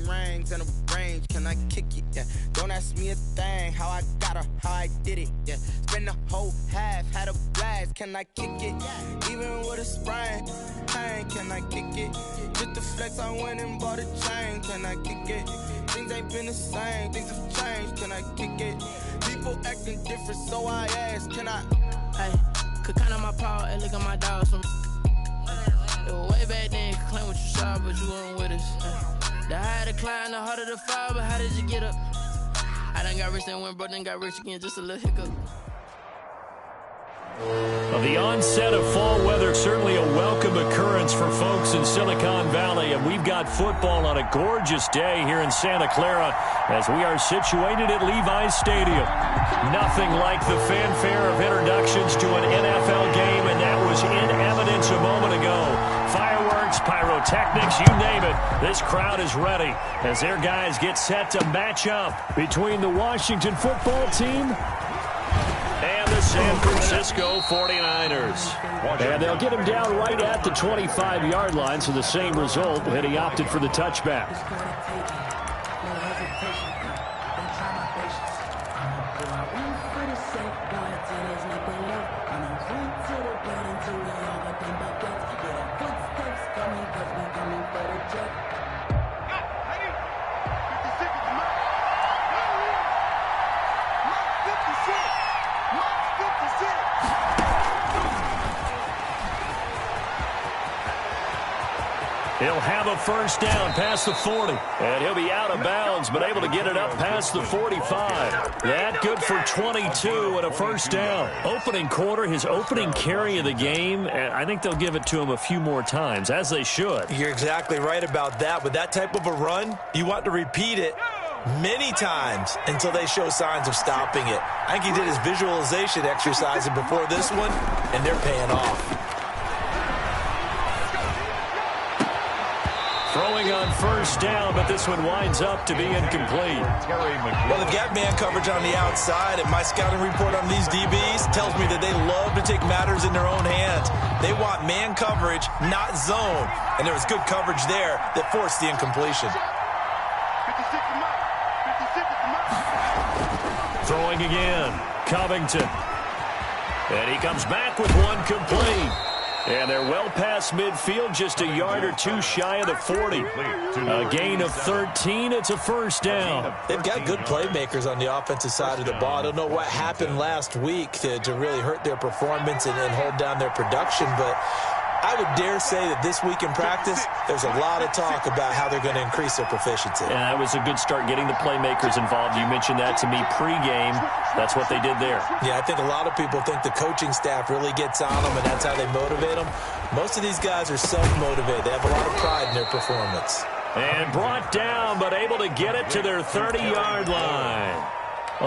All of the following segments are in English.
rings and a range. Can I kick it? Yeah. Don't ask me a thing. How I got her, how I did it. Yeah. Spend the whole half, had a blast. Can I kick it? Even with a sprain, pain. Can I kick it? Just the flex, I went and bought a chain. Can I kick it? Things ain't been the same. Things have changed. Can I kick it? People acting different, so I ask. Can I? Hey, could count on my power and look at my dogs from. It was way back then, could claim what you saw, but you weren't with us. The higher the climb, the harder the fall, but how did you get up? I done got rich and went broke, then got rich again, just a little hiccup. Well, the onset of fall weather, certainly a welcome occurrence for folks in Silicon Valley, and we've got football on a gorgeous day here in Santa Clara as we are situated at Levi's Stadium. Nothing like the fanfare of introductions to an NFL game, and that was in evidence a moment ago. Fireworks, pyrotechnics, you name it. This crowd is ready as their guys get set to match up between the Washington football team and the San Francisco 49ers. And they'll get him down right at the 25-yard line, so the same result, and he opted for the touchback. He'll have a first down past the 40. And he'll be out of bounds, but able to get it up past the 45. That good for 22 and a first down. Opening quarter, his opening carry of the game, and I think they'll give it to him a few more times, as they should. You're exactly right about that. With that type of a run, you want to repeat it many times until they show signs of stopping it. I think he did his visualization exercise before this one, and they're paying off. Throwing on first down, but this one winds up to be incomplete. Well, they've got man coverage on the outside, and my scouting report on these DBs tells me that they love to take matters in their own hands. They want man coverage, not zone. And there was good coverage there that forced the incompletion. Throwing again, Covington. And he comes back with one complete. And they're well past midfield, just a yard or two shy of the 40. A gain of 13, it's a first down. They've got good playmakers on the offensive side of the ball. I don't know what happened last week to really hurt their performance and hold down their production, but I would dare say that this week in practice, there's a lot of talk about how they're going to increase their proficiency. And that was a good start getting the playmakers involved. You mentioned that to me pregame. That's what they did there. Yeah, I think a lot of people think the coaching staff really gets on them, and that's how they motivate them. Most of these guys are self-motivated. They have a lot of pride in their performance. And brought down, but able to get it to their 30-yard line.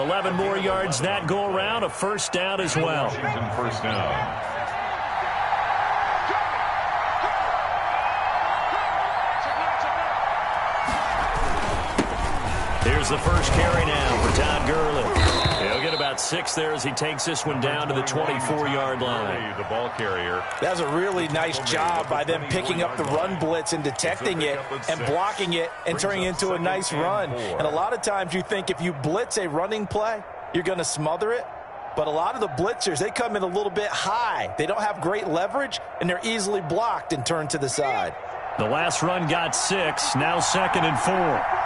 11 more yards that go around, a first down as well. First down. Here's the first carry now for Todd Gurley. He'll get about 6 there as he takes this one down to the 24-yard line. The ball carrier. That was a really nice job by them picking up the run blitz and detecting it and blocking it and turning it into a nice run. And a lot of times you think if you blitz a running play, you're going to smother it. But a lot of the blitzers, they come in a little bit high. They don't have great leverage, and they're easily blocked and turned to the side. The last run got 6, now 2nd and 4.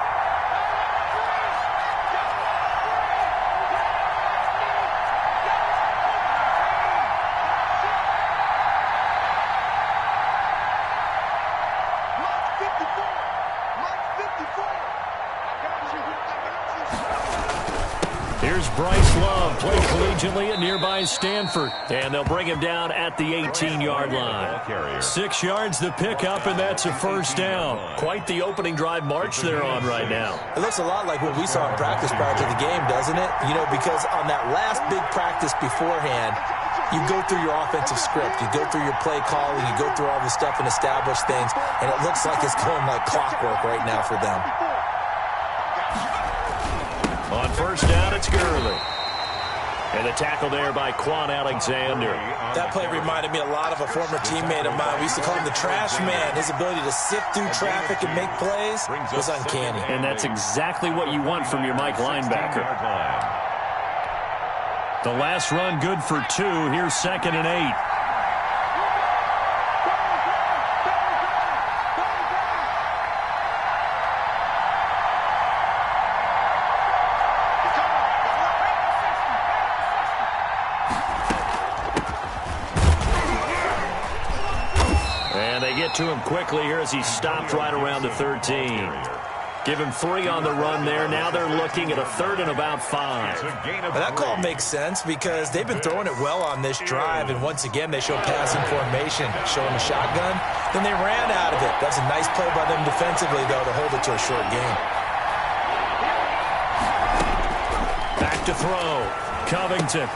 Here's Bryce Love, played collegiately at nearby Stanford. And they'll bring him down at the 18-yard line. 6 yards the pickup, and that's a first down. Quite the opening drive march they're on right now. It looks a lot like what we saw in practice prior to the game, doesn't it? You know, because on that last big practice beforehand, you go through your offensive script. You go through your play calling. You go through all this stuff and establish things. And it looks like it's going like clockwork right now for them. On first down, it's Gurley. And the tackle there by Quan Alexander. That play reminded me a lot of a former teammate of mine. We used to call him the trash man. His ability to sift through traffic and make plays was uncanny. And that's exactly what you want from your Mike linebacker. The last run good for 2. Here's 2nd and 8. To him quickly here as he stopped right around the 13. Give him 3 on the run there. Now they're looking at a 3rd and about 5. Well, that call makes sense because they've been throwing it well on this drive, and once again they show passing formation, showing a shotgun. Then they ran out of it. That's a nice play by them defensively, though, to hold it to a short gain. Back to throw. Covington.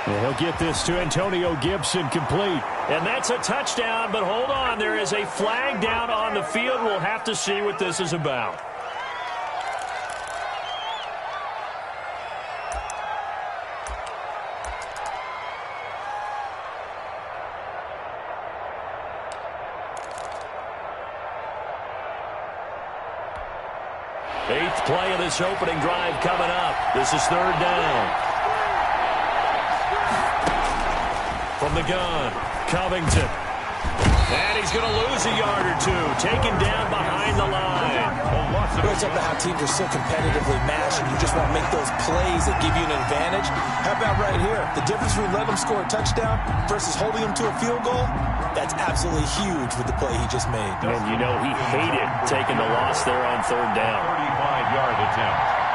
And he'll get this to Antonio Gibson complete. And that's a touchdown, but hold on. There is a flag down on the field. We'll have to see what this is about. Eighth play of this opening drive coming up. This is 3rd down. From the gun, Covington. And he's going to lose a yard or 2. Taken down behind the line. It's up to how teams are so competitively matched, and you just want to make those plays that give you an advantage. How about right here? The difference between letting them score a touchdown versus holding them to a field goal, that's absolutely huge with the play he just made. And you know he hated taking the loss there on 3rd down. 35-yard attempt.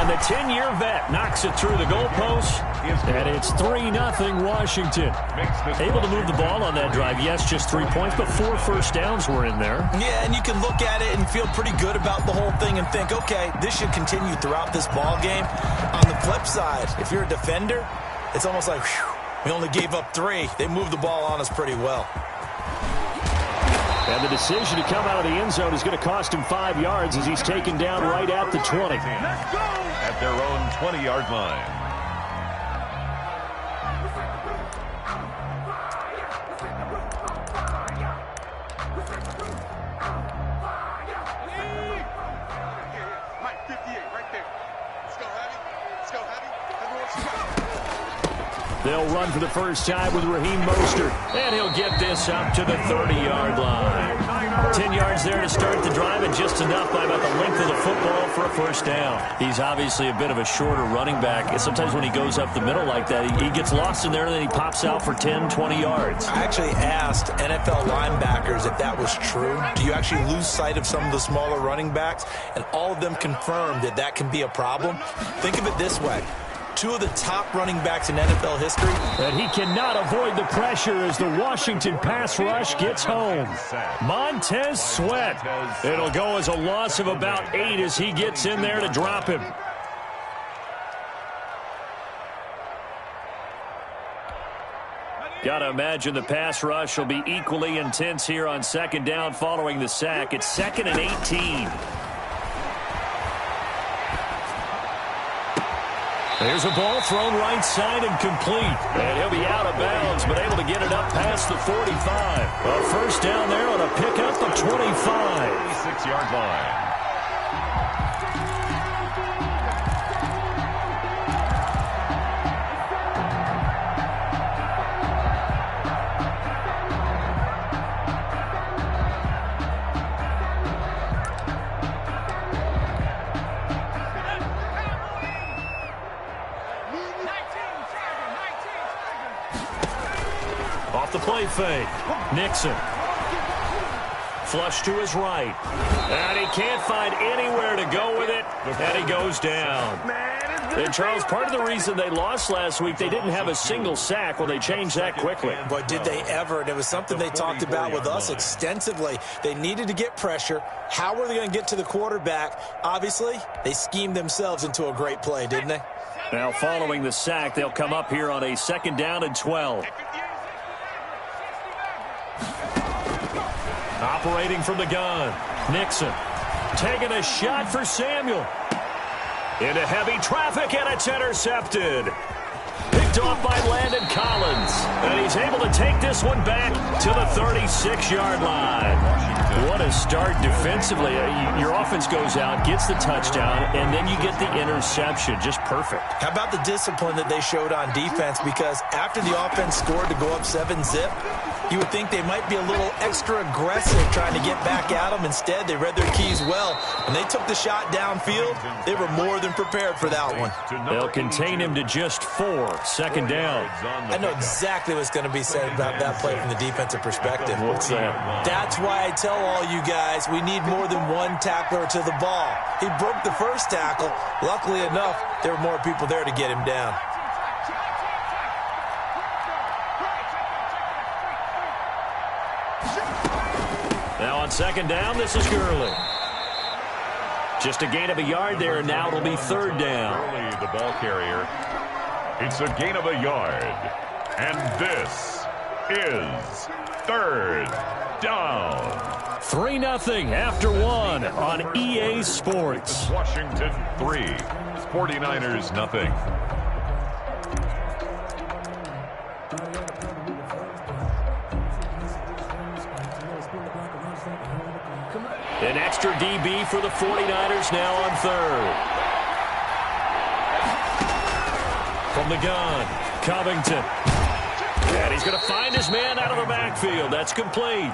The 10-year vet knocks it through the goalpost, and it's 3-0 Washington. Able to move the ball on that drive. Yes, just 3 points, but 4 first downs were in there. Yeah, and you can look at it and feel pretty good about the whole thing and think, okay, this should continue throughout this ball game. On the flip side, if you're a defender, it's almost like, whew, we only gave up 3. They moved the ball on us pretty well. And the decision to come out of the end zone is going to cost him 5 yards as he's taken down right at the 20. At their own 20-yard line. They'll run for the first time with Raheem Mostert, and he'll get this up to the 30-yard line. 10 yards there to start the drive, and just enough by about the length of the football for a first down. He's obviously a bit of a shorter running back. And sometimes when he goes up the middle like that, he gets lost in there, and then he pops out for 10, 20 yards. I actually asked NFL linebackers if that was true. Do you actually lose sight of some of the smaller running backs? And all of them confirmed that that can be a problem. Think of it this way. 2 of the top running backs in NFL history. And he cannot avoid the pressure as the Washington pass rush gets home. Montez Sweat. It'll go as a loss of about 8 as he gets in there to drop him. Got to imagine the pass rush will be equally intense here on 2nd down following the sack. It's 2nd and 18. There's a ball thrown right side and complete. And he'll be out of bounds, but able to get it up past the 45. A first down there on a pickup of 25. 26-yard line. Off the play fake. Nixon. Flush to his right. And he can't find anywhere to go with it. And he goes down. And Charles, part of the reason they lost last week, they didn't have a single sack. Well, they changed that quickly. But did they ever? And it was something they talked about with us extensively. They needed to get pressure. How were they going to get to the quarterback? Obviously, they schemed themselves into a great play, didn't they? Now, following the sack, they'll come up here on a 2nd down and 12. Operating from the gun. Nixon taking a shot for Samuel. Into heavy traffic, and it's intercepted. Picked off by Landon Collins. And he's able to take this one back to the 36-yard line. What a start defensively. Your offense goes out, gets the touchdown, and then you get the interception. Just perfect. How about the discipline that they showed on defense? Because after the offense scored to go up 7-zip, you would think they might be a little extra aggressive trying to get back at them. Instead, they read their keys well. When they took the shot downfield, they were more than prepared for that one. They'll contain him to just 4. Second down. I know exactly what's going to be said about that play from the defensive perspective. What's that? That's why I tell all you guys we need more than one tackler to the ball. He broke the first tackle. Luckily enough, there were more people there to get him down. Now on second down, this is Gurley. Just a gain of a yard there, and now it'll be third down. Gurley, the ball carrier. It's a gain of a yard. And this is third down. 3-0 after 1 on EA Sports. Washington 3, 49ers nothing. An extra DB for the 49ers now on third. From the gun, Covington. And he's going to find his man out of the backfield. That's complete.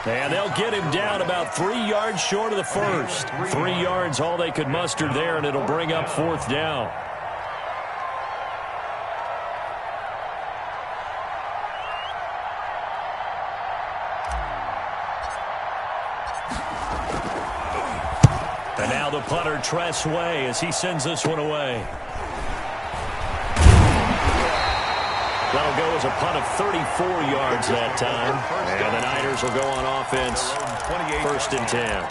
And they'll get him down about 3 yards short of the first. 3 yards, all they could muster there, and it'll bring up fourth down. And now the punter, Tress Way, as he sends this one away. That'll go as a punt of 34 yards that time. And the Niners will go on offense, first and 10.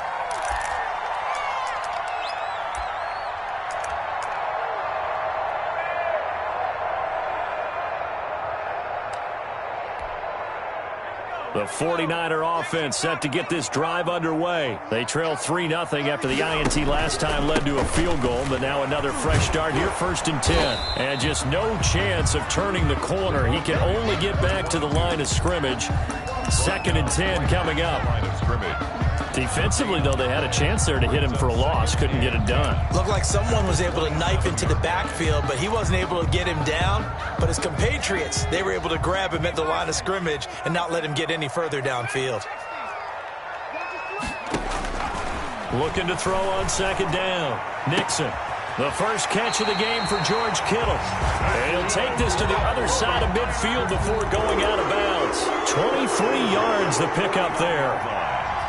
The 49er offense set to get this drive underway. They trail 3-0 after the INT last time led to a field goal, but now another fresh start here, first and 10. And just no chance of turning the corner. He can only get back to the line of scrimmage. Second and 10 coming up. Line of scrimmage. Defensively, though, they had a chance there to hit him for a loss. Couldn't get it done. Looked like someone was able to knife into the backfield, but he wasn't able to get him down. But his compatriots, they were able to grab him at the line of scrimmage and not let him get any further downfield. Looking to throw on second down. Nixon. The first catch of the game for George Kittle. And he'll take this to the other side of midfield before going out of bounds. 23 yards the pickup there.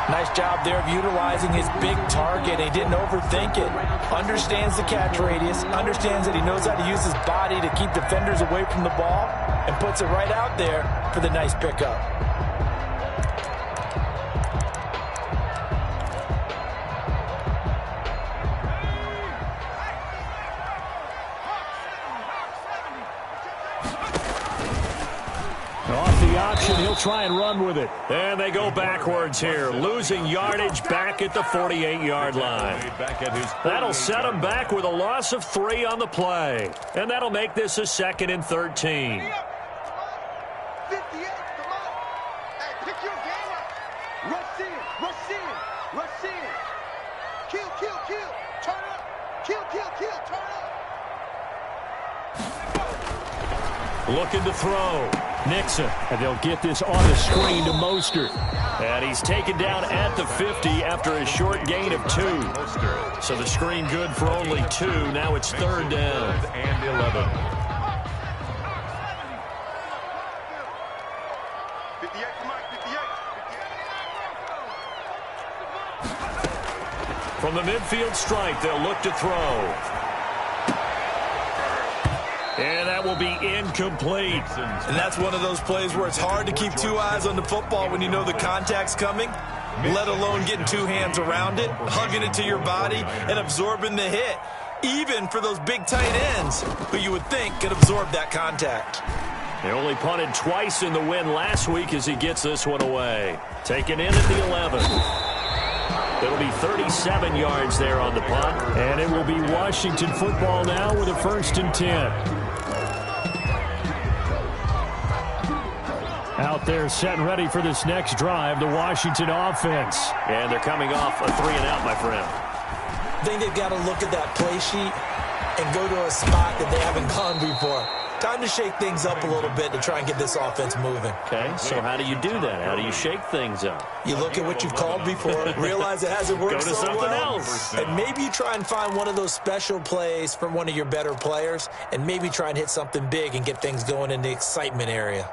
Nice job there of utilizing his big target. He didn't overthink it. Understands the catch radius. Understands that he knows how to use his body to keep defenders away from the ball. And puts it right out there for the nice pickup. Off the option, he'll try and run with it. And they go backwards here, losing yardage back at the 48-yard line. That'll set him back with a loss of 3 on the play. And that'll make this a 2nd and 13. 58, come on. Hey, pick your game up. Rush in, rush in, rush in. Kill, kill, kill. Turn up. Kill, kill, kill. Turn up. Looking to throw. Nixon, and they'll get this on the screen to Mostert. And he's taken down at the 50 after a short gain of 2. So the screen good for only 2. Now it's third down. And 11. 58, come on, 58. From the midfield stripe, they'll look to throw. And that will be incomplete. And that's one of those plays where it's hard to keep 2 eyes on the football when you know the contact's coming, let alone getting 2 hands around it, hugging it to your body, and absorbing the hit. Even for those big tight ends who you would think could absorb that contact. He only punted twice in the win last week as he gets this one away. Taken in at the 11. It'll be 37 yards there on the punt. And it will be Washington football now with a 1st and 10. Out there set and ready for this next drive, the Washington offense. And they're coming off a 3-and-out, my friend. I think they've got to look at that play sheet and go to a spot that they haven't gone before. Time to shake things up a little bit to try and get this offense moving. Okay, so how do you do that? How do you shake things up? You look at what you've called before, realize it hasn't worked so well. Go to something else. And maybe you try and find one of those special plays from one of your better players, and maybe try and hit something big and get things going in the excitement area.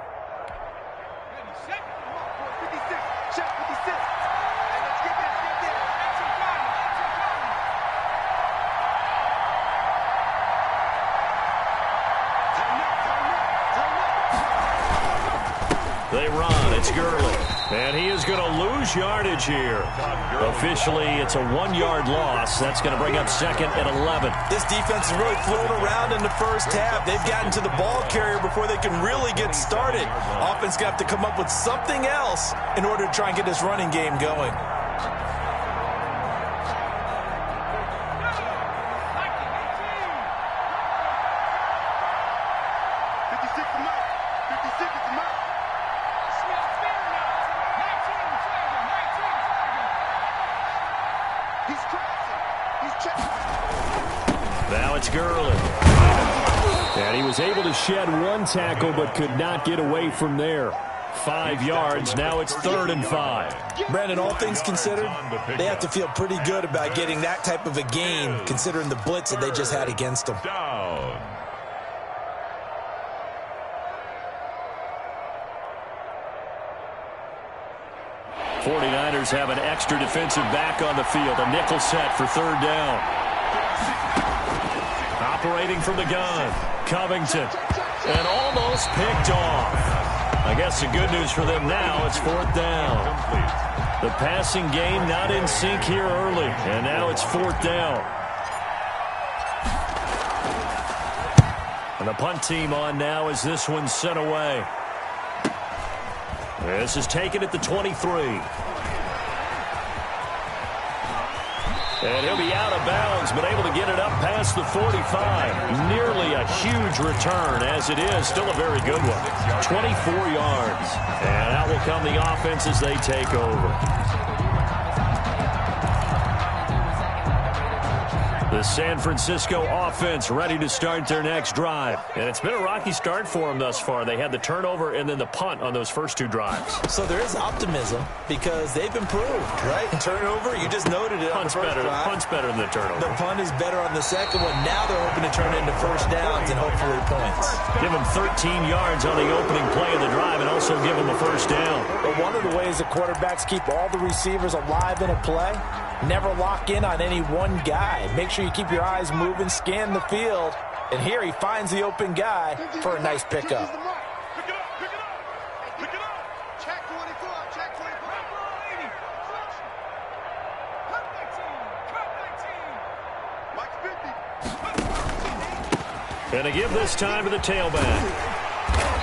They run. It's Gurley. And he is going to lose yardage here. Officially, it's a 1-yard loss. That's going to bring up 2nd and 11. This defense is really flown around in the first half. They've gotten to the ball carrier before they can really get started. Offense got to come up with something else in order to try and get this running game going. Now it's Gurley. And he was able to shed 1 tackle but could not get away from there. 5 yards. Now it's 3rd and 5. Brandon, all things considered, they have to feel pretty good about getting that type of a gain considering the blitz that they just had against them. Down. '49ers have an extra defensive back on the field. A nickel set for 3rd down. Operating from the gun, Covington. And almost picked off. I guess the good news for them now, it's 4th down. The passing game not in sync here early. And now it's 4th down. And the punt team on now as this one's sent away. This is taken at the 23. And he'll be out of bounds, but able to get it up past the 45. Nearly a huge return, as it is. Still a very good one. 24 yards. And out will come the offense as they take over. The San Francisco offense ready to start their next drive. And it's been a rocky start for them thus far. They had the turnover and then the punt on those first 2 drives. So there is optimism because they've improved, right? Turnover, you just noted it. Punt's better than the turnover. The punt is better on the second one. Now they're hoping to turn it into 1st downs and hopefully points. Give them 13 yards on the opening play of the drive and also give them a 1st down. But one of the ways the quarterbacks keep all the receivers alive in a play, never lock in on any one guy. Make sure you keep your eyes moving, scan the field. And here he finds the open guy for a nice pickup. And to give this time to the tailback.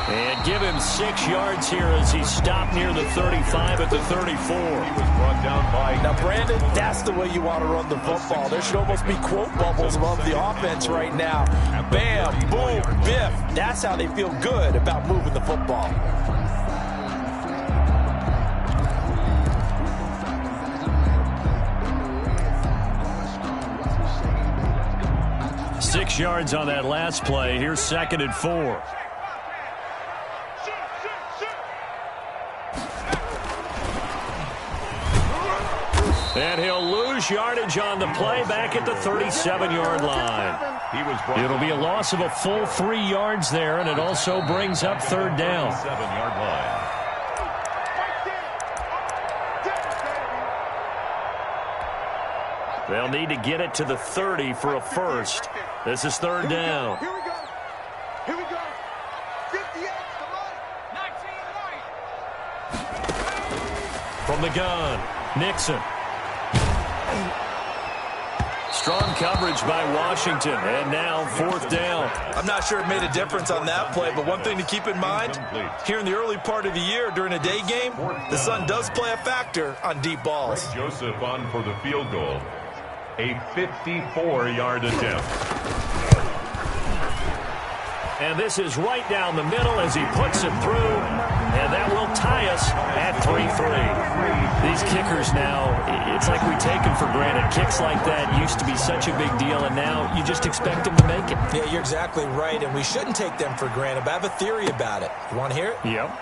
And give him 6 yards here as he stopped near the 35 at the 34. He was brought down by... Now, Brandon, that's the way you want to run the football. There should almost be quote bubbles above the offense right now. Bam, boom, biff. That's how they feel good about moving the football. Six yards on that last play. Here's 2nd and 4. And he'll lose yardage on the play back at the 37-yard line. It'll be a loss of a full 3 yards there, and it also brings up 3rd down. 7-yard line. They'll need to get it to the 30 for a first. This is 3rd down. Here we go. Here we go. 58 From the gun, Nixon. Strong coverage by Washington, and now 4th down. I'm not sure it made a difference on that play, but one thing to keep in mind, here in the early part of the year during a day game, the sun does play a factor on deep balls. Joseph on for the field goal. A 54-yard attempt. And this is right down the middle as he puts it through, and that will tie us at 3-3. These kickers now, it's like we take them for granted. Kicks like that used to be such a big deal, and now you just expect them to make it. Yeah, you're exactly right, and we shouldn't take them for granted, but I have a theory about it. You want to hear it? Yep.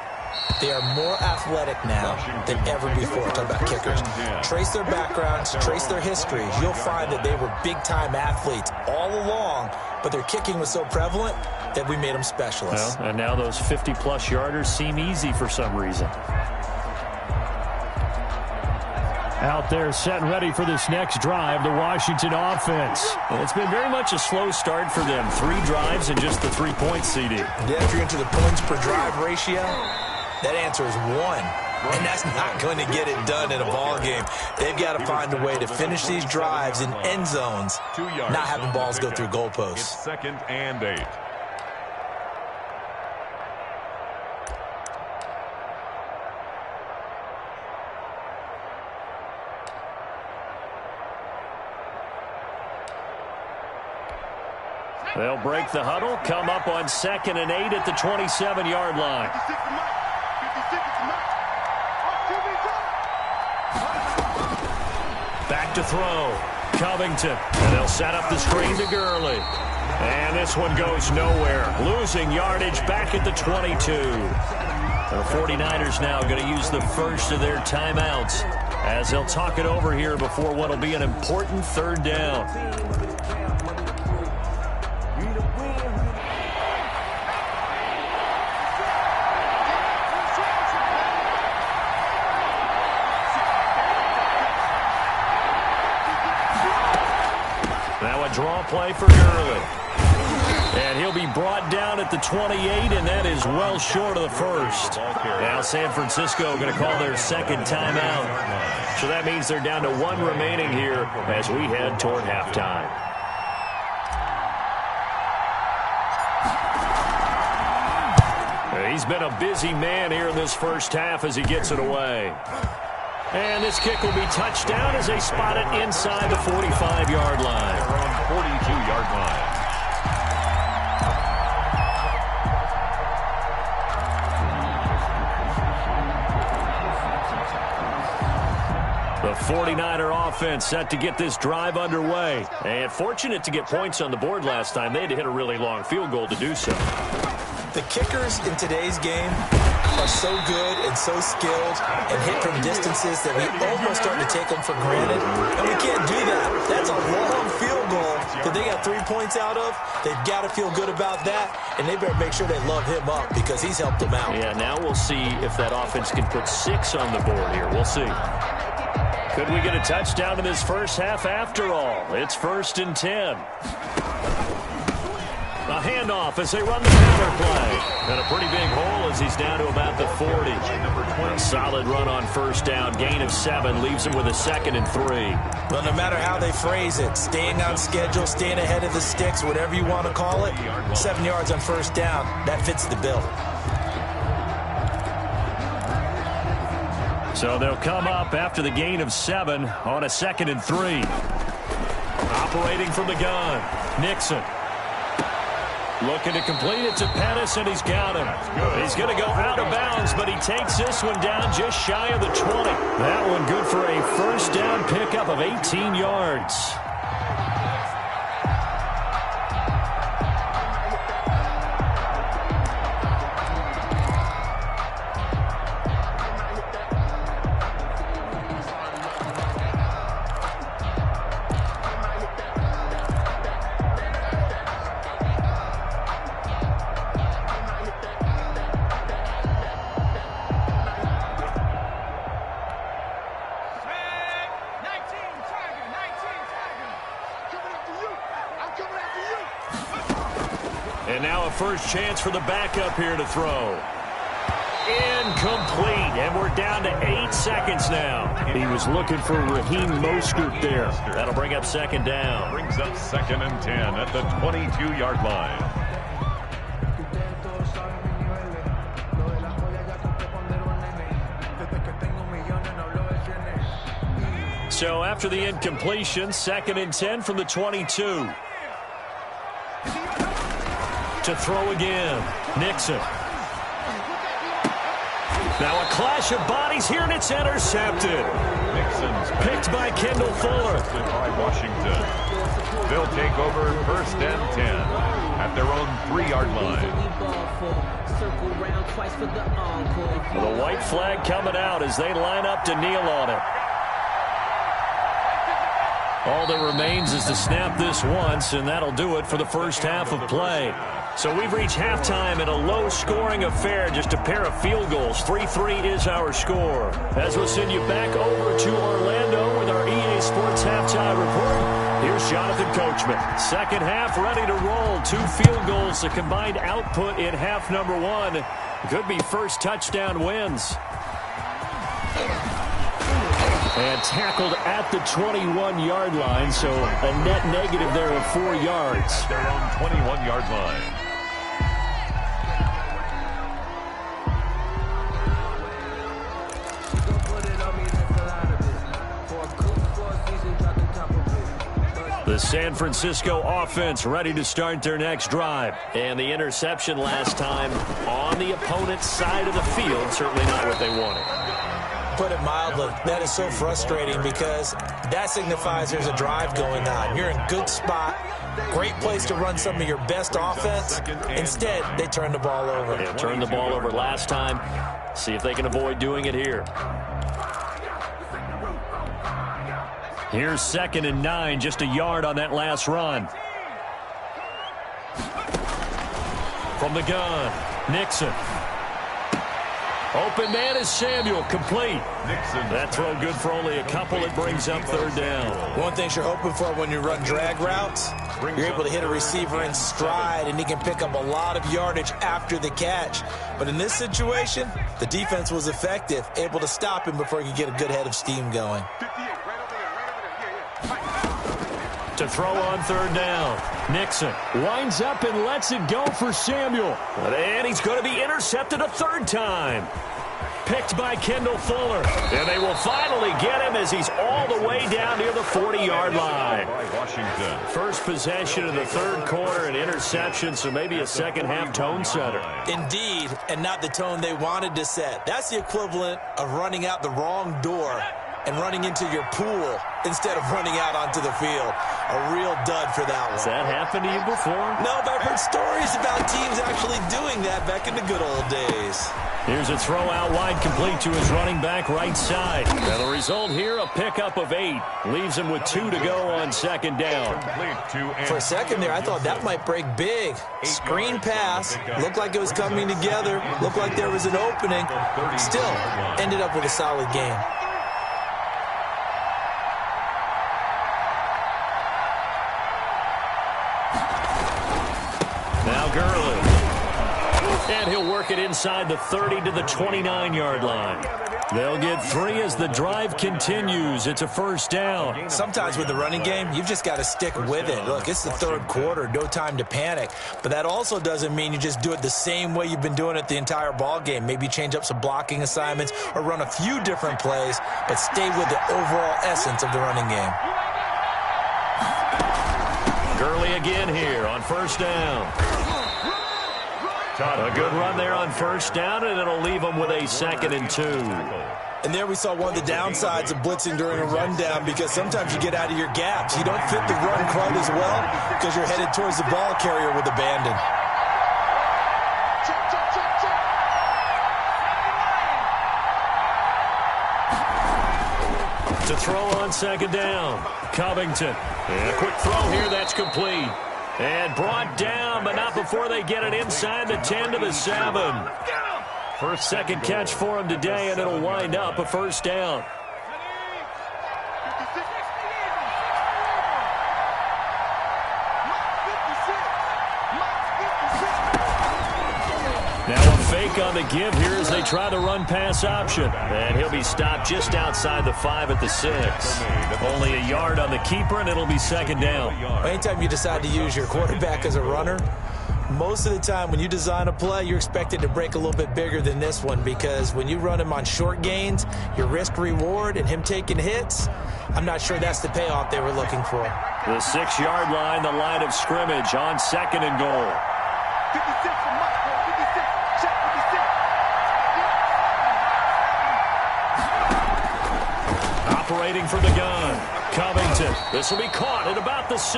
They are more athletic now than ever before. Talk about kickers. Trace their backgrounds, trace their histories. You'll find that they were big-time athletes all along, but their kicking was so prevalent that we made them specialists. Well, and now those 50-plus yarders seem easy for some reason. Out there set and ready for this next drive, the Washington offense. And it's been very much a slow start for them. 3 drives and just the 3 points, CD. Yeah, if you're into the points per drive ratio, that answer is 1. And that's not going to get it done in a ball game. They've got to find a way to finish these drives in end zones, not having balls go through goalposts. It's 2nd and 8. They'll break the huddle, come up on 2nd and 8 at the 27-yard line. Back to throw. Covington. And they'll set up the screen to Gurley. And this one goes nowhere. Losing yardage back at the 22. The 49ers now going to use the first of their timeouts as they'll talk it over here before what will be an important 3rd down. Draw play for Gurley. And he'll be brought down at the 28, and that is well short of the first. Now San Francisco going to call their 2nd timeout. So that means they're down to 1 remaining here as we head toward halftime. He's been a busy man here in this first half as he gets it away. And this kick will be touched down as they spot it inside the 45-yard line. They're on 42-yard line. The 49er offense set to get this drive underway. And fortunate to get points on the board last time. They had to hit a really long field goal to do so. The kickers in today's game are so good and so skilled and hit from distances that we almost start to take them for granted. And we can't do that. That's a long field goal that they got 3 points out of. They've got to feel good about that, and they better make sure they love him up because he's helped them out. Yeah, now we'll see if that offense can put 6 on the board here. We'll see. Could we get a touchdown in this first half after all? It's 1st and 10. A handoff as they run the counter play. And a pretty big hole as he's down to about the 40. A solid run on 1st down. Gain of 7 leaves him with a 2nd and 3. Well, no matter how they phrase it, staying on schedule, staying ahead of the sticks, whatever you want to call it, 7 yards on 1st down, that fits the bill. So they'll come up after the gain of 7 on a 2nd and 3. Operating from the gun, Nixon. Looking to complete it to Pettis, and he's got him. He's going to go out of bounds, but he takes this one down just shy of the 20. That one good for a 1st down pickup of 18 yards. And now a first chance for the backup here to throw. Incomplete, and we're down to 8 seconds now. He was looking for Raheem Mostert there. That'll bring up second down. Brings up 2nd and 10 at the 22-yard line. So after the incompletion, 2nd and 10 from the 22. To throw again, Nixon. Now a clash of bodies here, and it's intercepted. Nixon's picked by Kendall Fuller. By Washington. They'll take over 1st and 10 at their own 3-yard line. The white flag coming out as they line up to kneel on it. All that remains is to snap this once, and that'll do it for the first half of play. So we've reached halftime in a low-scoring affair, just a pair of field goals. 3-3 is our score. As we'll send you back over to Orlando with our EA Sports Halftime Report, here's Jonathan Coachman. Second half ready to roll. 2 field goals, the combined output in half number 1. Could be first touchdown wins. And tackled at the 21-yard line, so a net negative there of 4 yards. Their own 21-yard line. The San Francisco offense ready to start their next drive. And the interception last time on the opponent's side of the field, certainly not what they wanted. Put it mildly, that is so frustrating because that signifies there's a drive going on. You're in good spot, great place to run some of your best offense. Instead, they turn the ball over. They turned the ball over last time. See if they can avoid doing it here. Here's 2nd and 9, just a yard on that last run. From the gun, Nixon. Open man is Samuel, complete. That throw good for only a couple. It brings up 3rd down. One thing you're hoping for when you run drag routes, you're able to hit a receiver in stride, and he can pick up a lot of yardage after the catch. But in this situation, the defense was effective, able to stop him before he could get a good head of steam going. To throw on 3rd down, Nixon winds up and lets it go for Samuel. And he's going to be intercepted a 3rd time. Picked by Kendall Fuller. And they will finally get him as he's all the way down near the 40-yard line. Washington. First possession of the 3rd quarter, an interception, so maybe a second-half tone setter. Indeed, and not the tone they wanted to set. That's the equivalent of running out the wrong door and running into your pool instead of running out onto the field. A real dud for that one. Has that happened to you before? No, but I've heard stories about teams actually doing that back in the good old days. Here's a throw out wide, complete to his running back right side. And the result here, a pickup of 8. Leaves him with 2 to go on 2nd down. For a second there, I thought that might break big. Screen pass. Looked like it was coming together. Looked like there was an opening. Still, ended up with a solid game. Now Gurley. And he'll work it inside the 30 to the 29-yard line. They'll get 3 as the drive continues. It's a 1st down. Sometimes with the running game, you've just got to stick with it. Look, it's the 3rd quarter, no time to panic. But that also doesn't mean you just do it the same way you've been doing it the entire ball game. Maybe change up some blocking assignments or run a few different plays, but stay with the overall essence of the running game. Gurley again here on 1st down. A good run there on 1st down, and it'll leave them with a 2nd and 2. And there we saw one of the downsides of blitzing during a rundown, because sometimes you get out of your gaps. You don't fit the run quite as well because you're headed towards the ball carrier with abandon. To throw on 2nd down, Covington. And a quick throw here, that's complete. And brought down, but not before they get it inside the 10 to the 7. Second catch for him today, and it'll wind up a 1st down. Now a fake on the give here as they try the run-pass option. And he'll be stopped just outside the 5 at the 6. Only a yard on the keeper, and it'll be second down. Anytime you decide to use your quarterback as a runner, most of the time when you design a play, you're expected to break a little bit bigger than this one, because when you run him on short gains, your risk-reward and him taking hits, I'm not sure that's the payoff they were looking for. The 6-yard line, the line of scrimmage on 2nd and goal. 56 from Mike, 56. Check 56. Operating from the gun, Covington. This will be caught at about the 6.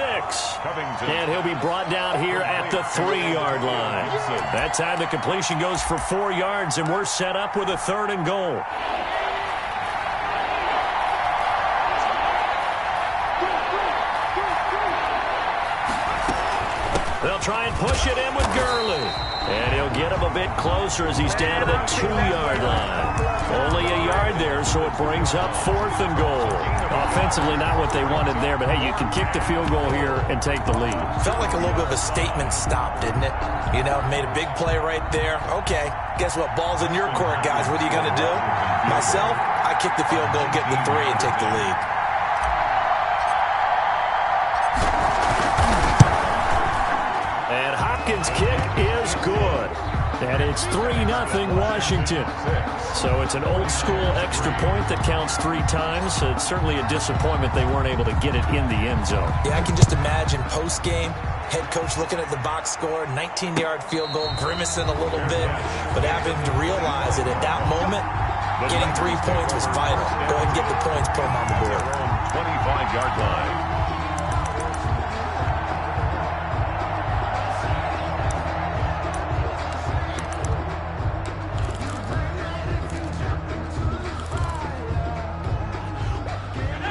And he'll be brought down here at the 3-yard line. That time the completion goes for 4 yards, and we're set up with a 3rd and goal. They'll try and push it in with Gurley. And he'll get him a bit closer as he's down to the 2-yard line. Only a yard there, so it brings up 4th and goal. Offensively, not what they wanted there, but hey, you can kick the field goal here and take the lead. Felt like a little bit of a statement stop, didn't it? You know, made a big play right there. Okay, guess what? Ball's in your court, guys. What are you going to do? Myself, I kick the field goal, get the 3, and take the lead. And Hopkins' kick is good. And it's 3-0 Washington. So it's an old-school extra point that counts 3 times. So it's certainly a disappointment they weren't able to get it in the end zone. Yeah, I can just imagine post-game, head coach looking at the box score, 19-yard field goal, grimacing a little bit, but having to realize that at that moment, getting 3 points was vital. Go ahead and get the points, put them on the board. 25-yard line.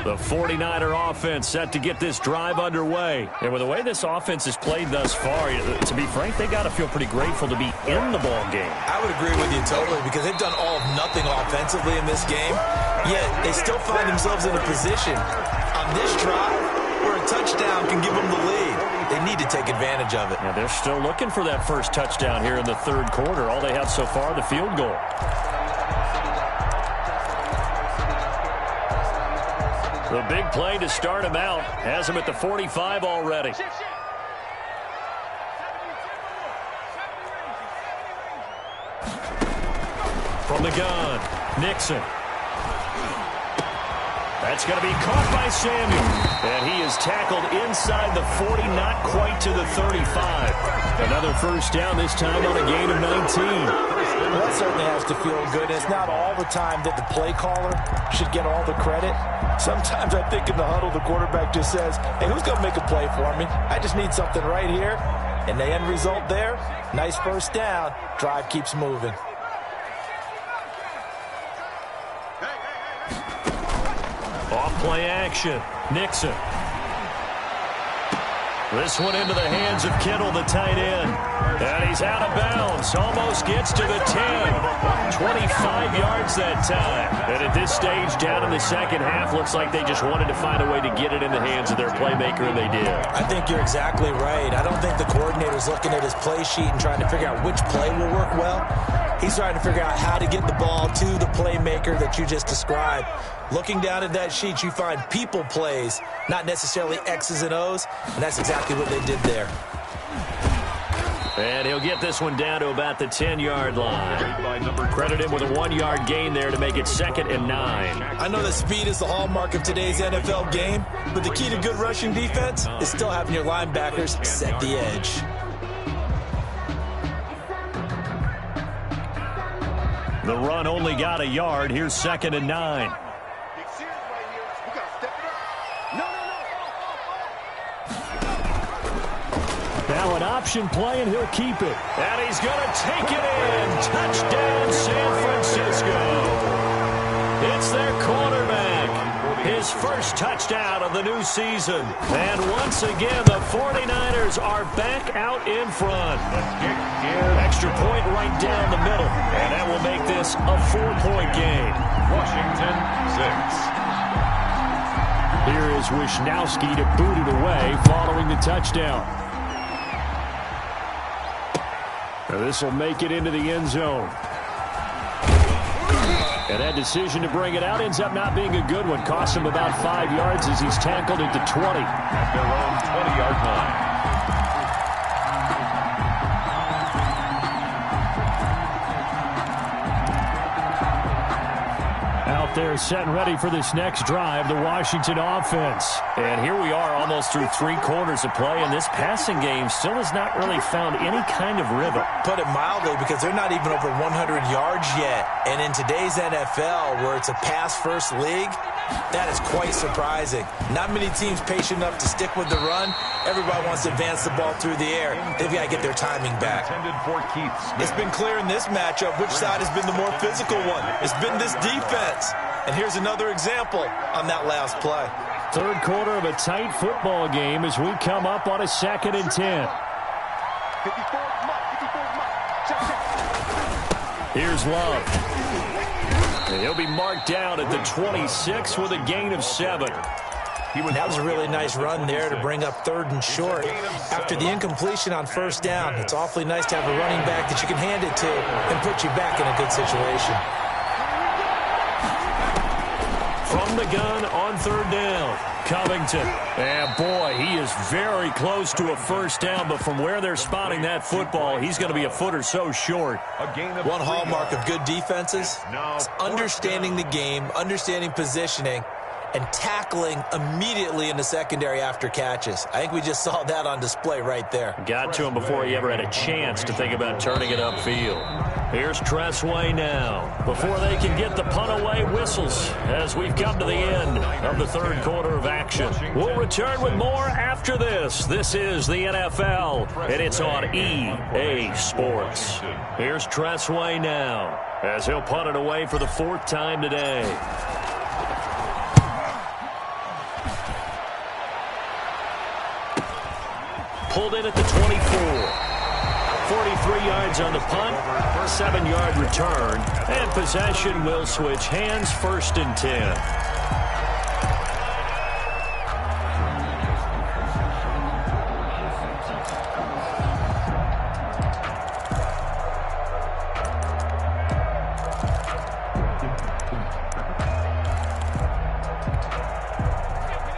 The 49er offense set to get this drive underway. And with the way this offense has played thus far, to be frank, they got to feel pretty grateful to be in the ball game. I would agree with you totally, because they've done all of nothing offensively in this game, yet they still find themselves in a position on this drive where a touchdown can give them the lead. They need to take advantage of it. Yeah, they're still looking for that first touchdown here in the 3rd quarter. All they have so far, the field goal. The big play to start him out has him at the 45 already. From the gun, Nixon. That's going to be caught by Samuel. And he is tackled inside the 40, not quite to the 35. Another first down, this time on a gain of 19. Well, that certainly has to feel good. It's not all the time that the play caller should get all the credit. Sometimes I think in the huddle, the quarterback just says, hey, who's going to make a play for me? I just need something right here. And the end result there, nice first down. Drive keeps moving. Off play action, Nixon. This one into the hands of Kittle, the tight end. And he's out of bounds. Almost gets to the 10. 25 yards that time. And at this stage, down in the second half, looks like they just wanted to find a way to get it in the hands of their playmaker, and they did. I think you're exactly right. I don't think the coordinator's looking at his play sheet and trying to figure out which play will work well. He's trying to figure out how to get the ball to the playmaker that you just described. Looking down at that sheet, you find people plays, not necessarily X's and O's, and that's exactly what they did there. And he'll get this one down to about the 10-yard line. Credit him with a 1-yard gain there to make it 2nd and 9. I know that speed is the hallmark of today's NFL game, but the key to good rushing defense is still having your linebackers set the edge. The run only got a yard. Here's 2nd and 9. Now an option play, and he'll keep it. And he's going to take it in. Touchdown, San Francisco. It's their quarterback. His first touchdown of the new season. And once again, the 49ers are back out in front. Extra point right down the middle. And that will make this a 4-point game. Washington 6. Here is Wisnowski to boot it away following the touchdown. This will make it into the end zone. And that decision to bring it out ends up not being a good one. Costs him about 5 yards as he's tackled into 20. At their own 20-yard line. Out there set and ready for this next drive, the Washington offense. And here we are almost through 3 quarters of play, and this passing game still has not really found any kind of rhythm. Put it mildly, because they're not even over 100 yards yet. And in today's NFL, where it's a pass-first league, that is quite surprising. Not many teams patient enough to stick with the run. Everybody wants to advance the ball through the air. They've got to get their timing back. It's been clear in this matchup which side has been the more physical one. It's been this defense. And here's another example on that last play. Third quarter of a tight football game as we come up on a 2nd and 10. Here's Love. And he'll be marked down at the 26 with a gain of 7. That was a really nice run there to bring up 3rd and short. After the incompletion on 1st down, it's awfully nice to have a running back that you can hand it to and put you back in a good situation. From the gun on 3rd down, Covington. And boy, he is very close to a 1st down, but from where they're spotting that football, he's going to be a foot or so short. One hallmark of good defenses is understanding the game, understanding positioning, and tackling immediately in the secondary after catches. I think we just saw that on display right there. Got to him before he ever had a chance to think about turning it upfield. Here's Tressway now. Before they can get the punt away, whistles as we've come to the end of the 3rd quarter of action. We'll return with more after this. This is the NFL, and it's on EA Sports. Here's Tressway now as he'll punt it away for the 4th time today. Pulled in at the 24. 43 yards on the punt, 7-yard return, and possession will switch hands, 1st and 10.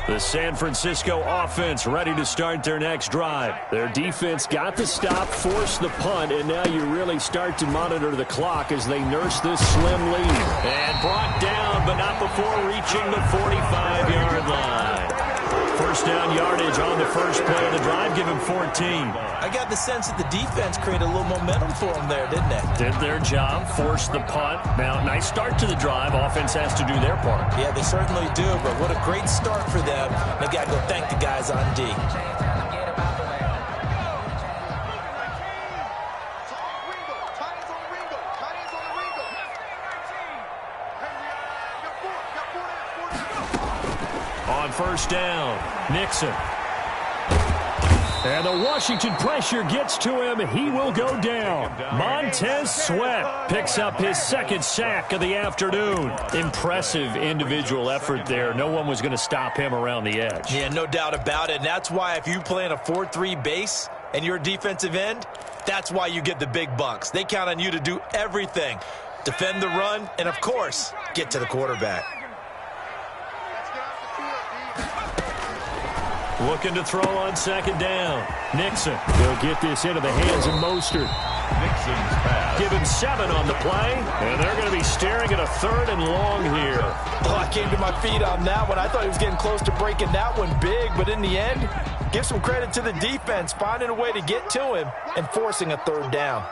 The San Francisco offense ready to start their next drive. Their defense got the stop, forced the punt, and now you really start to monitor the clock as they nurse this slim lead. And brought down, but not before reaching the 45-yard line. 1st down yardage on the first play of the drive, give him 14. I got the sense that the defense created a little momentum for them there, didn't they? Did their job, forced the punt. Now, nice start to the drive. Offense has to do their part. Yeah, they certainly do, but what a great start for them. They got to go thank the guys on D. On 1st down, Nixon. And the Washington pressure gets to him. He will go down. Montez Sweat picks up his 2nd sack of the afternoon. Impressive individual effort there. No one was going to stop him around the edge. Yeah, no doubt about it. And that's why if you play in a 4-3 base and you're a defensive end, that's why you get the big bucks. They count on you to do everything. Defend the run and, of course, get to the quarterback. Looking to throw on 2nd down. Nixon will get this into the hands of Mostert. Nixon's pass. Give him 7 on the play, and they're going to be staring at a 3rd and long here. Oh, I came to my feet on that one. I thought he was getting close to breaking that one big, but in the end, give some credit to the defense, finding a way to get to him and forcing a 3rd down.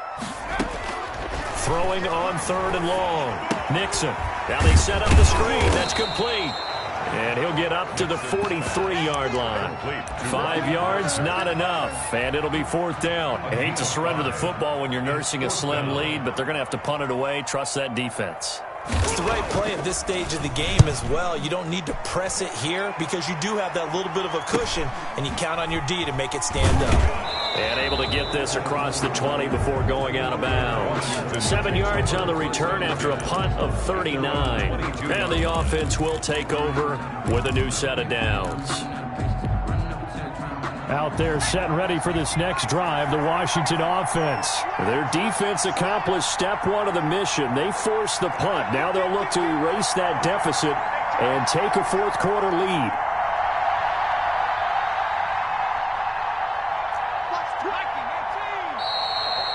Throwing on 3rd and long. Nixon. Now they set up the screen. That's complete. And he'll get up to the 43-yard line. 5 yards, not enough. And it'll be 4th down. I hate to surrender the football when you're nursing a slim lead, but they're going to have to punt it away. Trust that defense. It's the right play at this stage of the game as well. You don't need to press it here because you do have that little bit of a cushion, and you count on your D to make it stand up. And able to get this across the 20 before going out of bounds. 7 yards on the return after a punt of 39. And the offense will take over with a new set of downs. Out there set and ready for this next drive, the Washington offense. Their defense accomplished step one of the mission. They forced the punt. Now they'll look to erase that deficit and take a fourth quarter lead.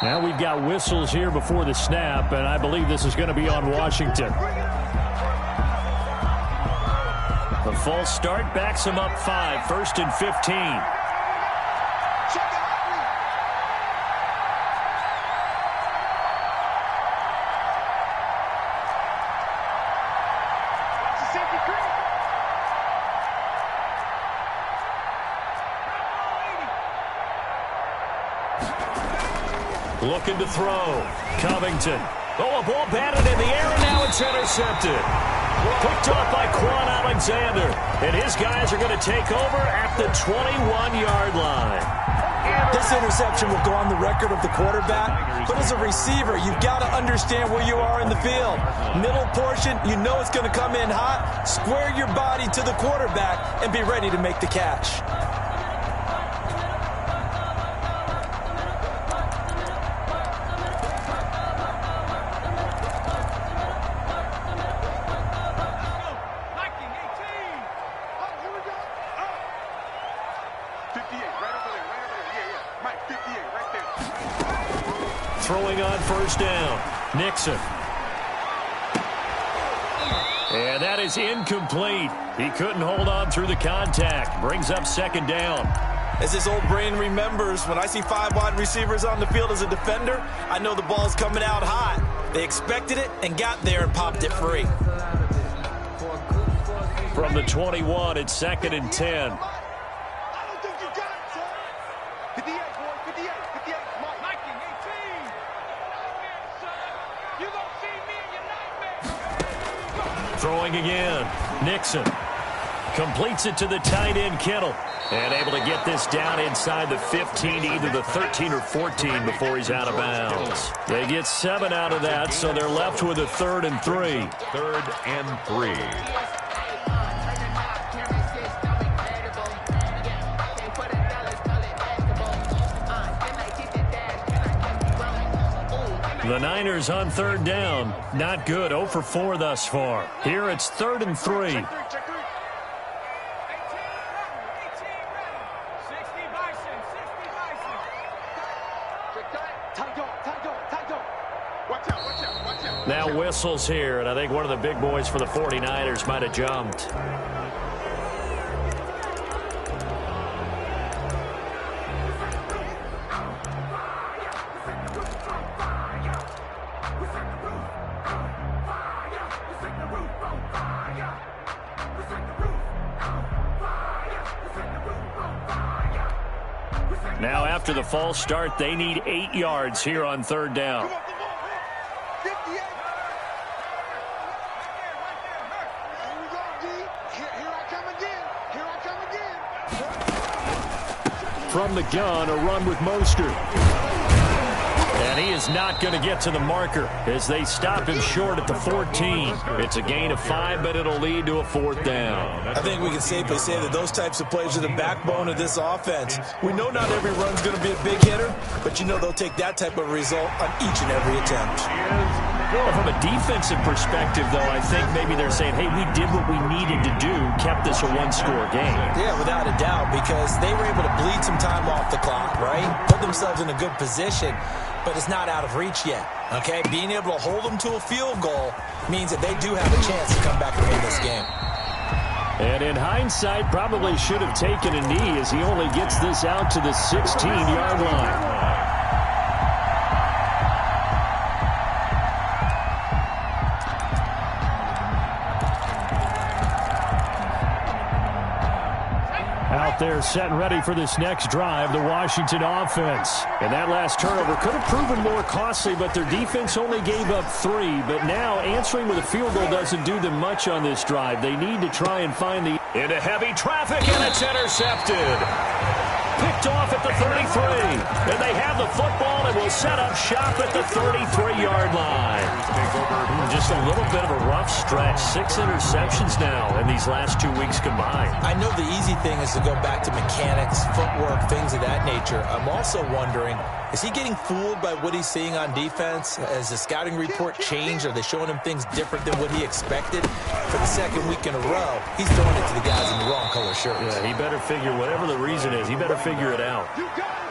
Now we've got whistles here before the snap, and I believe this is going to be on Washington. The false start backs him up 5, 1st and 15. Looking to throw. Covington. Oh, a ball batted in the air, and now it's intercepted. Picked off by Quan Alexander. And his guys are going to take over at the 21-yard line. This interception will go on the record of the quarterback, but as a receiver, you've got to understand where you are in the field. Middle portion, you know it's going to come in hot. Square your body to the quarterback and be ready to make the catch. Throwing on first down. Nixon. And that is incomplete. He couldn't hold on through the contact. Brings up second down. As his old brain remembers, when I see 5 wide receivers on the field as a defender, I know the ball's coming out hot. They expected it and got there and popped it free. From the 21, it's 2nd and 10. Throwing again. Nixon completes it to the tight end, Kittle. And able to get this down inside the 15, either the 13 or 14 before he's out of bounds. They get 7 out of that, so they're left with a 3rd and 3. 3rd and 3. The Niners on 3rd down. Not good. 0 for 4 thus far. Here it's 3rd and 3. Now whistles here, and I think one of the big boys for the 49ers might have jumped. Now after the false start, they need 8 yards here on 3rd down. From the gun, a run with Mostert. And he is not going to get to the marker as they stop him short at the 14. It's a gain of 5, but it'll lead to a 4th down. I think we can safely say that those types of plays are the backbone of this offense. We know not every run's going to be a big hitter, but you know they'll take that type of result on each and every attempt. Well, from a defensive perspective, though, I think maybe they're saying, hey, we did what we needed to do, kept this a 1-score game. Yeah, without a doubt, because they were able to bleed some time off the clock, right? Put themselves in a good position, but it's not out of reach yet, okay? Being able to hold them to a field goal means that they do have a chance to come back and win this game. And in hindsight, probably should have taken a knee as he only gets this out to the 16-yard line. Out there set and ready for this next drive, the Washington offense. And that last turnover could have proven more costly, but their defense only gave up 3. But now answering with a field goal doesn't do them much on this drive. They need to try and find the... Into heavy traffic, and it's intercepted. Picked off at the 33. And they have the football and will set up shop at the 33-yard line. Just just a little bit of a rough stretch. 6 interceptions now in these last 2 weeks combined. I know the easy thing is to go back to mechanics, footwork, things of that nature. I'm also wondering, is he getting fooled by what he's seeing on defense? Has the scouting report changed? Are they showing him things different than what he expected? For the second week in a row, he's throwing it to the guys in the wrong color shirts. Yeah, he better figure, whatever the reason is, he better figure it out.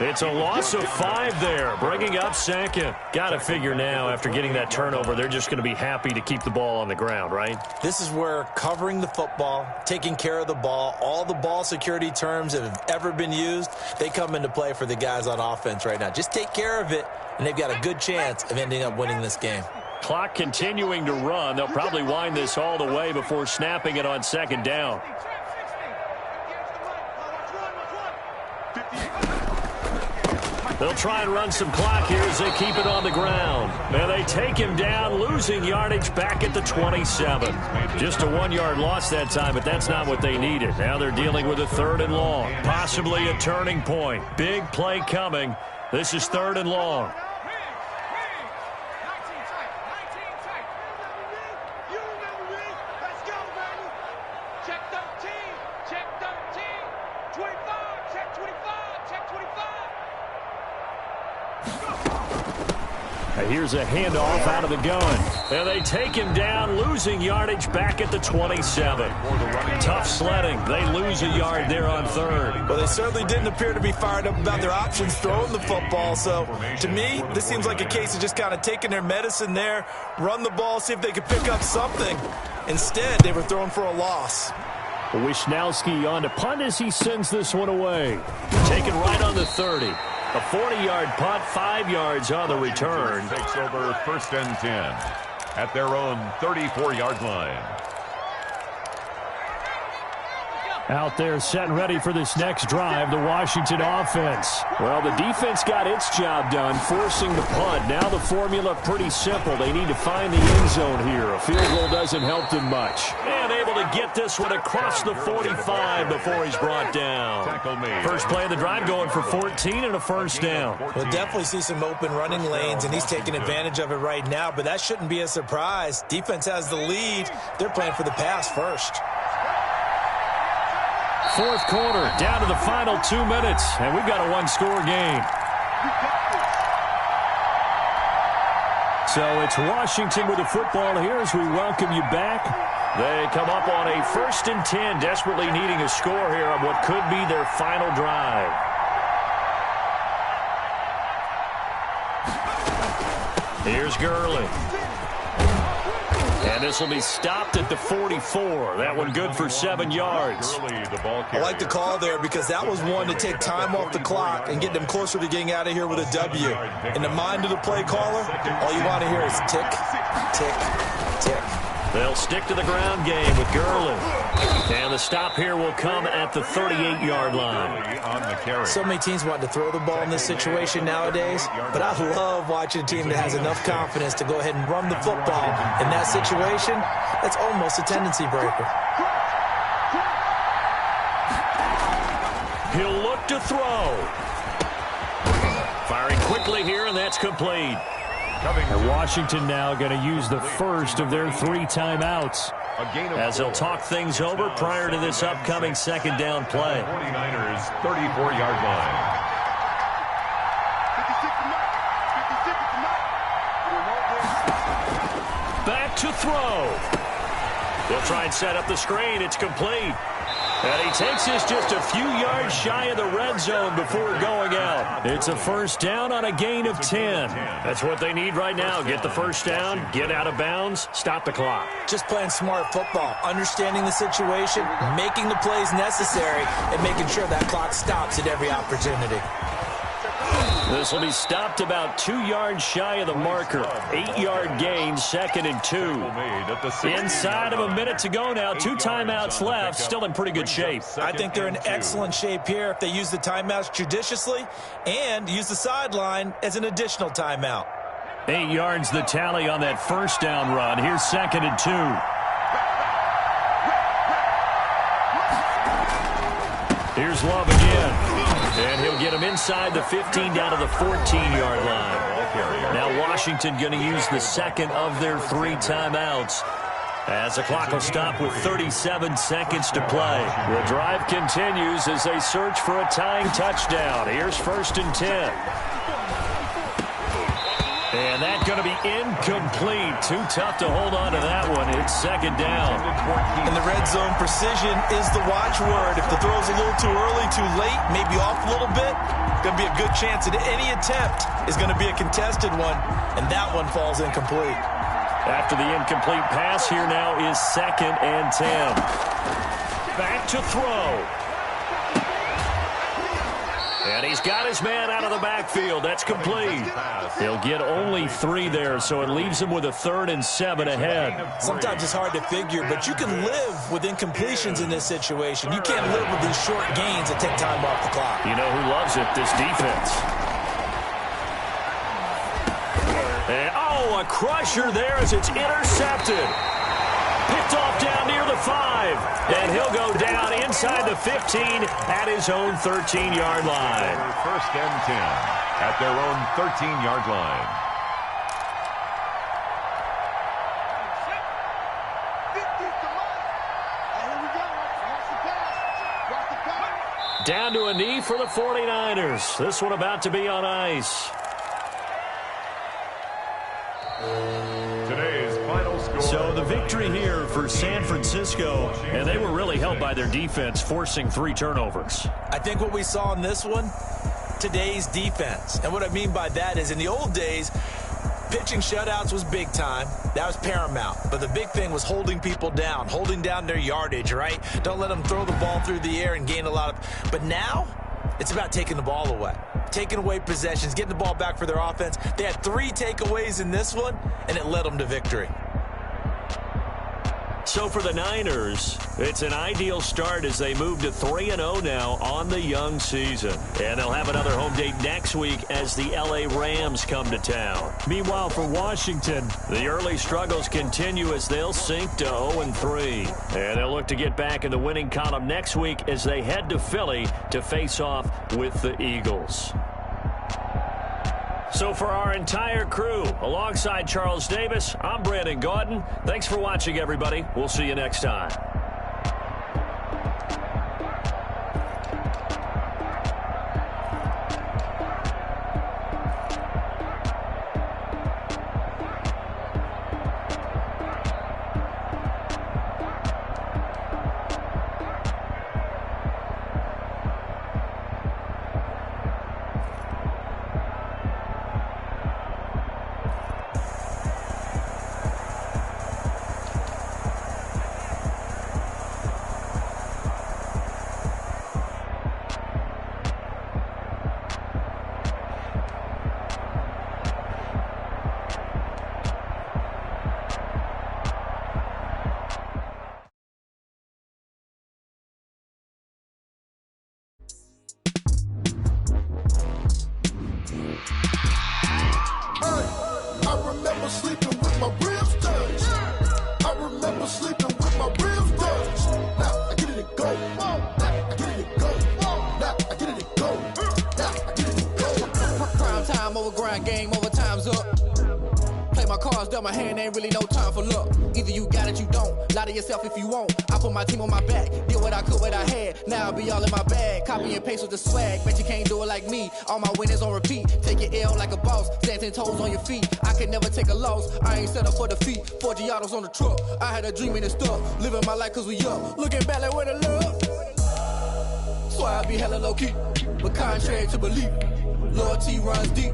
It's a loss of 5 there, bringing up second. Got to figure now, after getting that turnover, they're just going to be happy to keep the ball on the ground, right? This is where covering the football, taking care of the ball, all the ball security terms that have ever been used, they come into play for the guys on offense right now. Just take care of it, and they've got a good chance of ending up winning this game. Clock continuing to run. They'll probably wind this all the way before snapping it on second down. They'll try and run some clock here as they keep it on the ground. And they take him down, losing yardage back at the 27. Just a 1-yard loss that time, but that's not what they needed. Now they're dealing with a 3rd and long, possibly a turning point. Big play coming. This is 3rd and long. Here's a handoff out of the gun. And they take him down, losing yardage back at the 27. Tough sledding. They lose a yard there on 3rd. Well, they certainly didn't appear to be fired up about their options throwing the football. So, to me, this seems like a case of just kind of taking their medicine there, run the ball, see if they could pick up something. Instead, they were throwing for a loss. Wisnowski on to punt as he sends this one away. Taken right on the 30. A 40-yard punt, 5 yards on the return. Takes over 1st and 10 at their own 34-yard line. Out there set and ready for this next drive, the Washington offense. Well, the defense got its job done, forcing the punt. Now the formula pretty simple. They need to find the end zone here. A field goal doesn't help them much. And able to get this one across the 45 before he's brought down. First play of the drive going for 14 and a 1st down. We'll definitely see some open running lanes, and he's taking advantage of it right now, but that shouldn't be a surprise. Defense has the lead. They're playing for the pass first. 4th quarter, down to the final 2 minutes, and we've got a 1-score game. So it's Washington with the football here as we welcome you back. They come up on a 1st and 10, desperately needing a score here on what could be their final drive. Here's Gurley. And this will be stopped at the 44. That one good for 7 yards. I like the call there because that was one to take time off the clock and get them closer to getting out of here with a W. In the mind of the play caller, all you want to hear is tick, tick, tick. They'll stick to the ground game with Gurley. And the stop here will come at the 38-yard line. So many teams want to throw the ball in this situation nowadays, but I love watching a team that has enough confidence to go ahead and run the football. In that situation, that's almost a tendency breaker. He'll look to throw. Firing quickly here, and that's complete. And Washington now going to use the first of their 3 timeouts as they'll talk things over prior to this upcoming 2nd down play. 49ers 34-yard line. Back to throw. They'll try and set up the screen. It's complete. And he takes this just a few yards shy of the red zone before going out. It's a 1st down on a gain of 10. That's what they need right now. Get the 1st down, get out of bounds, stop the clock. Just playing smart football, understanding the situation, making the plays necessary, and making sure that clock stops at every opportunity. This will be stopped about 2 yards shy of the marker. 8-yard gain, 2nd and 2. Inside of a minute to go now. 2 timeouts left. Still in pretty good shape. I think they're in excellent shape here if they use the timeouts judiciously and use the sideline as an additional timeout. 8 yards the tally on that 1st down run. Here's 2nd and 2. Here's Love again. And he'll get him inside the 15 down to the 14-yard line. Now Washington going to use the second of their 3 timeouts, as the clock will stop with 37 seconds to play. The drive continues as they search for a tying touchdown. Here's 1st and 10. And that's going to be incomplete. Too tough to hold on to that one. It's 2nd down. In the red zone, precision is the watchword. If the throw's a little too early, too late, maybe off a little bit, going to be a good chance that any attempt is going to be a contested one, and that one falls incomplete. After the incomplete pass, here now is 2nd and 10. Back to throw. And he's got his man out of the backfield. That's complete. He'll get only 3 there, so it leaves him with a 3rd and 7 ahead. Sometimes it's hard to figure, but you can live with incompletions in this situation. You can't live with these short gains that take time off the clock. You know who loves it? This defense. And, oh, a crusher there as it's intercepted. Picked off down near the 5. And he'll go down inside the 15 at his own 13-yard line. 1st and 10 at their own 13-yard line. Down to a knee for the 49ers. This one about to be on ice. Today's final score. So the victory here for San Francisco, and they were really helped by their defense, forcing 3 turnovers. I think what we saw in this one, today's defense. And what I mean by that is in the old days, pitching shutouts was big time. That was paramount. But the big thing was holding people down, holding down their yardage, right? Don't let them throw the ball through the air and gain a lot of... But now, it's about taking the ball away. Taking away possessions, getting the ball back for their offense. They had 3 takeaways in this one, and it led them to victory. So for the Niners, it's an ideal start as they move to 3-0 now on the young season. And they'll have another home date next week as the LA Rams come to town. Meanwhile, for Washington, the early struggles continue as they'll sink to 0-3. And they'll look to get back in the winning column next week as they head to Philly to face off with the Eagles. So for our entire crew, alongside Charles Davis, I'm Brandon Gaudin. Thanks for watching, everybody. We'll see you next time. Game over, time's up. Play my cards dealt, my hand ain't really no time for luck. Either you got it, you don't. Lie to yourself if you won't. I put my team on my back, did what I could, what I had. Now I'll be all in my bag. Copy and paste with the swag. Bet you can't do it like me. All my winners on repeat. Take your L like a boss. Stand 10 toes on your feet. I can never take a loss. I ain't set up for defeat. 4 Giottos on the truck. I had a dream and stuff. Living my life cause we up. Looking back like where the love. So I be hella low key. But contrary to belief, loyalty runs deep.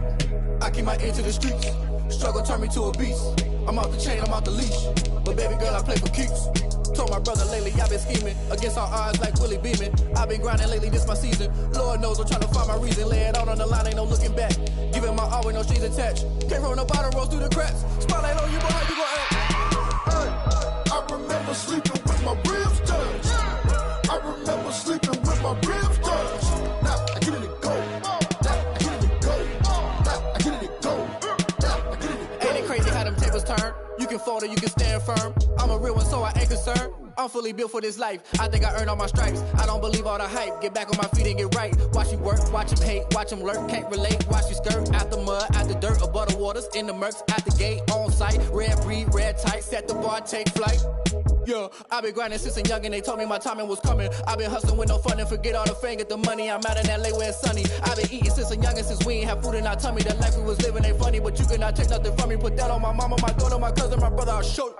I keep my ear to the streets. Struggle turned me to a beast. I'm off the chain, I'm off the leash. But baby girl, I play for keeps. Told my brother lately, I've been scheming. Against all odds like Willie Beeman. I've been grinding lately, this my season. Lord knows I'm trying to find my reason. Lay it out on the line, ain't no looking back. Giving my all with no strings attached. Came from the bottom, rose through the cracks. Spotlight on you, boy, how you gon' act? I remember sleeping with my ribs touched. I remember sleeping with my ribs touched. Now I get it and go. Now I get it and go. Now I get it and go. Now I get it and go. Ain't it crazy how them tables turn? turn. You can fold or you can stand firm. I'm a real one, so I ain't concerned. I'm fully built for this life. I think I earned all my stripes. I don't believe all the hype. Get back on my feet and get right. Watch you work, watch him hate, watch him lurk. Can't relate, watch you skirt. Out the mud, out the dirt, above the waters, in the murks, out the gate, on site. Red breed, red tight, set the bar, take flight. Yeah, I been grinding since a youngin'. They told me my timing was coming. I been hustling with no fun and forget all the fame, get the money. I'm out in LA where it's sunny. I been eating since a youngin', since we ain't have food in our tummy. The life we was living ain't funny, but you cannot take nothing from me. Put that on my mama, my daughter, my cousin, my brother. I'll show you.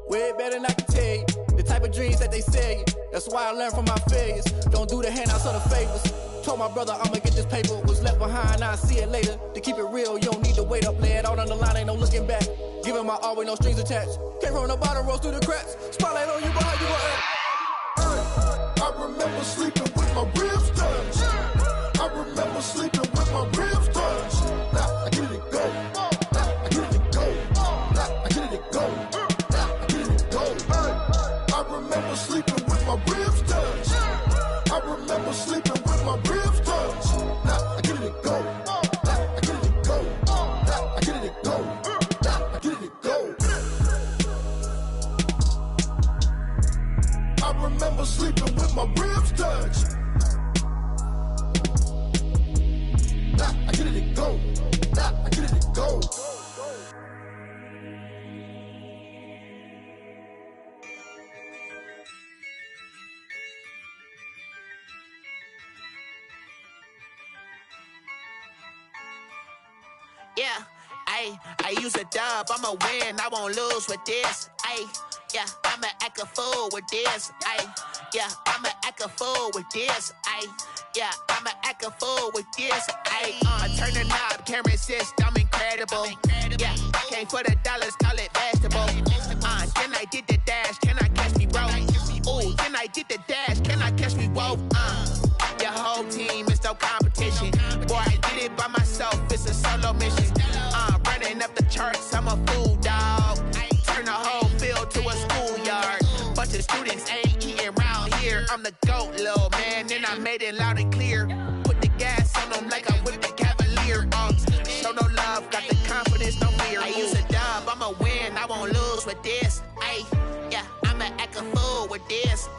Way better than I can tell you. The type of dreams that they sell you. That's why I learned from my failures. Don't do the handouts or the favors. Told my brother I'ma get this paper. Was left behind, I'll see it later. To keep it real, you don't need to wait up. Lay it out on the line, ain't no looking back. Giving my all with no strings attached. Came from the bottom, rose through the cracks. Spotlight on you, but how you gon' act? I remember sleeping with my ribs touched. I remember sleeping with my ribs touched. Now I get it go. Now I get it go. Now I get it go. Now I get it go. I remember sleeping with my ribs touched. I remember sleeping with my ribs touched. Now I get it go. Now I get it go. Now I get it go. Now I get it go. I remember sleeping with my ribs touched. Now I get it go. Now I get it go. Yeah, I use a dub, I'ma win, I won't lose with this. Yeah, I'ma act a fool with this. Yeah, I'ma act a fool with this. Yeah, I'ma act a fool with this. Turn the knob, camera assist, I'm incredible. Yeah, came for the dollars, call it vegetable. Then I did the dash, can I catch me, bro? Ooh, then I did the dash, can I catch me, whoa? Your whole team is no competition. Boy, I did it by myself, it's a solo mission. Running up the charts, I'm a fool, dog. Turn the whole field to a schoolyard. Bunch of students ain't eating round here. I'm the GOAT, little man, and I made it loud and clear. Put the gas on them like I'm with the Cavalier. Show no love, got the confidence, no fear. I use a dub, I'ma win, I won't lose with this. Yeah, I'ma act a fool with this.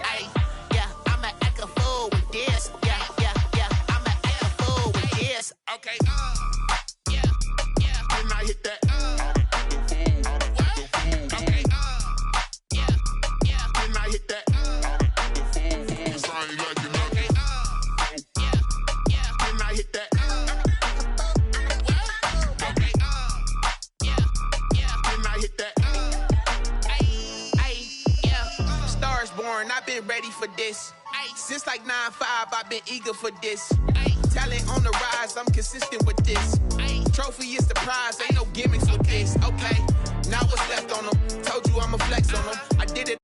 Yeah, I'ma act a fool with this. Yeah, I'ma act a fool with this. Okay, yeah, and I hit that. Okay, yeah, and I hit that. Cause I ain't like it. Okay, yeah, and I hit that. Okay, yeah, and I hit that. Yeah, Stars born, I've been ready for this. Since like 9-5, I've been eager for this. Talent on the rise, I'm consistent with this. Trophy is the prize, ain't no gimmicks with this. Okay, now what's left on them? Told you I'ma flex on them. I did it.